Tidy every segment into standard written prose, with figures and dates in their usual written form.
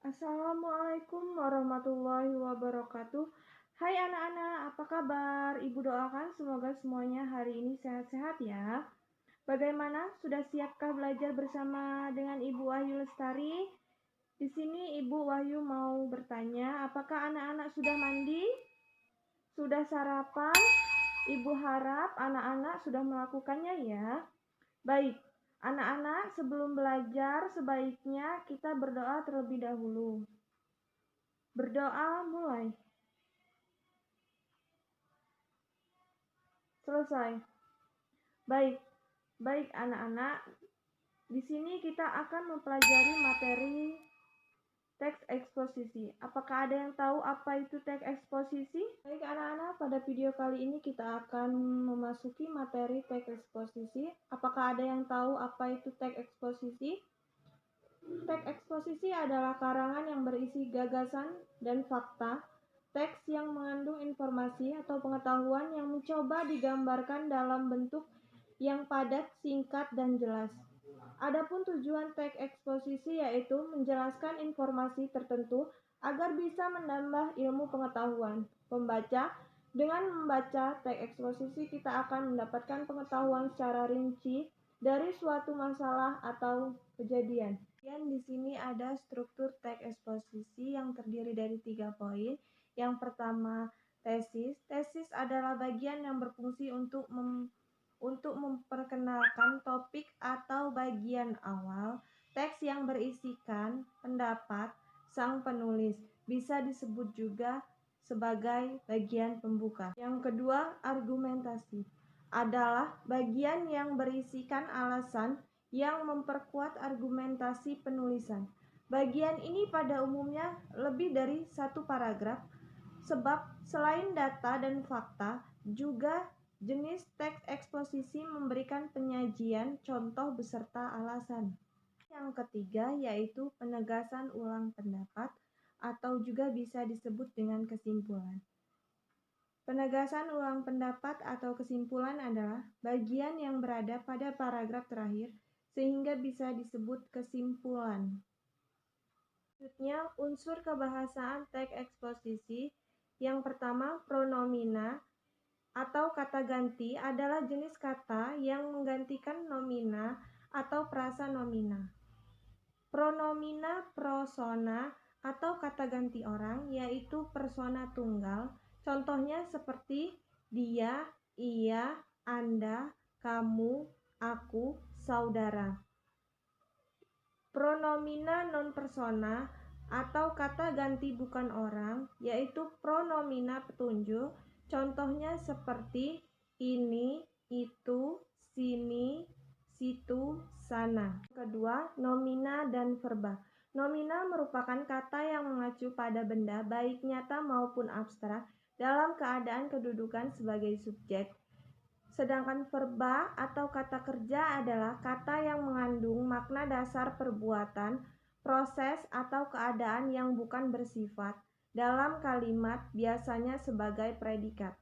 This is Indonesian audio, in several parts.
Assalamualaikum warahmatullahi wabarakatuh. Hai anak-anak, apa kabar? Ibu doakan semoga semuanya hari ini sehat-sehat ya. Bagaimana? Sudah siapkah belajar bersama dengan Ibu Wahyu Lestari? Di sini Ibu Wahyu mau bertanya, apakah anak-anak sudah mandi? Sudah sarapan? Ibu harap anak-anak sudah melakukannya ya. Baik, anak-anak sebelum belajar sebaiknya kita berdoa terlebih dahulu. Berdoa mulai. Selesai. Baik, baik anak-anak. Di sini kita akan mempelajari materi teks eksposisi. Apakah ada yang tahu apa itu teks eksposisi? Baik anak-anak, pada video kali ini kita akan memasuki materi teks eksposisi. Apakah ada yang tahu apa itu teks eksposisi? Teks eksposisi adalah karangan yang berisi gagasan dan fakta, teks yang mengandung informasi atau pengetahuan yang mencoba digambarkan dalam bentuk yang padat, singkat, dan jelas. Adapun tujuan teks eksposisi yaitu menjelaskan informasi tertentu agar bisa menambah ilmu pengetahuan pembaca. Dengan membaca teks eksposisi kita akan mendapatkan pengetahuan secara rinci dari suatu masalah atau kejadian. Dan di sini ada struktur teks eksposisi yang terdiri dari 3 poin. Yang pertama, tesis. Tesis adalah bagian yang berfungsi untuk memperkenalkan topik atau bagian awal teks yang berisikan pendapat sang penulis. Bisa disebut juga sebagai bagian pembuka. Yang kedua, argumentasi adalah bagian yang berisikan alasan yang memperkuat argumentasi penulisan. Bagian ini pada umumnya lebih dari satu paragraf, sebab selain data dan fakta, juga jenis teks eksposisi memberikan penyajian contoh beserta alasan. Yang ketiga yaitu penegasan ulang pendapat atau juga bisa disebut dengan kesimpulan. Penegasan ulang pendapat atau kesimpulan adalah bagian yang berada pada paragraf terakhir sehingga bisa disebut kesimpulan. Selanjutnya, unsur kebahasaan teks eksposisi. Yang pertama, pronomina atau kata ganti adalah jenis kata yang menggantikan nomina atau prasa nomina. Pronomina persona atau kata ganti orang yaitu persona tunggal. Contohnya seperti dia, ia, Anda, kamu, aku, saudara. Pronomina non persona atau kata ganti bukan orang yaitu pronomina petunjuk. Contohnya seperti ini, itu, sini, situ, sana. Kedua, nomina dan verba. Nomina merupakan kata yang mengacu pada benda baik nyata maupun abstrak dalam keadaan kedudukan sebagai subjek. Sedangkan verba atau kata kerja adalah kata yang mengandung makna dasar perbuatan, proses, atau keadaan yang bukan bersifat dalam kalimat, biasanya sebagai predikat.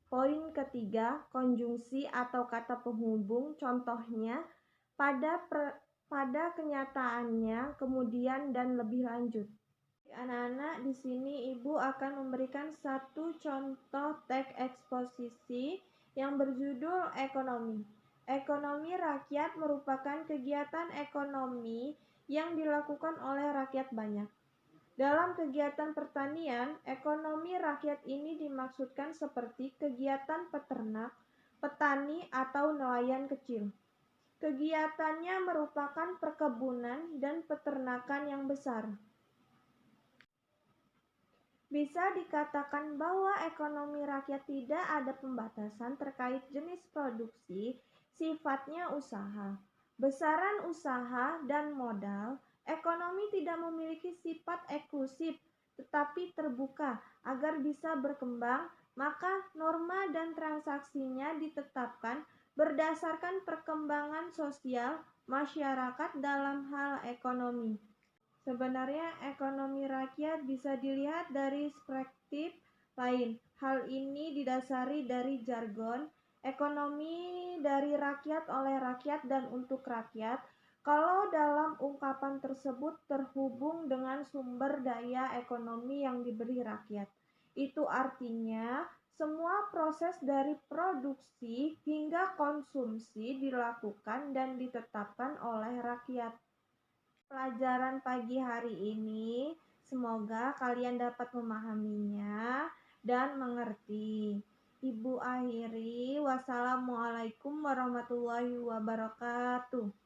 Poin ketiga, konjungsi atau kata penghubung. Contohnya pada kenyataannya, kemudian, dan lebih lanjut. Anak-anak, di sini Ibu akan memberikan satu contoh teks eksposisi yang berjudul ekonomi. Ekonomi rakyat merupakan kegiatan ekonomi yang dilakukan oleh rakyat banyak. Dalam kegiatan pertanian, ekonomi rakyat ini dimaksudkan seperti kegiatan peternak, petani, atau nelayan kecil. Kegiatannya merupakan perkebunan dan peternakan yang besar. Bisa dikatakan bahwa ekonomi rakyat tidak ada pembatasan terkait jenis produksi, sifatnya usaha, besaran usaha, dan modal. Ekonomi tidak memiliki sifat eksklusif, tetapi terbuka agar bisa berkembang, maka norma dan transaksinya ditetapkan berdasarkan perkembangan sosial masyarakat dalam hal ekonomi. Sebenarnya ekonomi rakyat bisa dilihat dari perspektif lain. Hal ini didasari dari jargon ekonomi dari rakyat oleh rakyat dan untuk rakyat. Kalau dalam ungkapan tersebut terhubung dengan sumber daya ekonomi yang diberi rakyat. Itu artinya semua proses dari produksi hingga konsumsi dilakukan dan ditetapkan oleh rakyat. Pelajaran pagi hari ini, semoga kalian dapat memahaminya dan mengerti. Ibu akhiri, wassalamualaikum warahmatullahi wabarakatuh.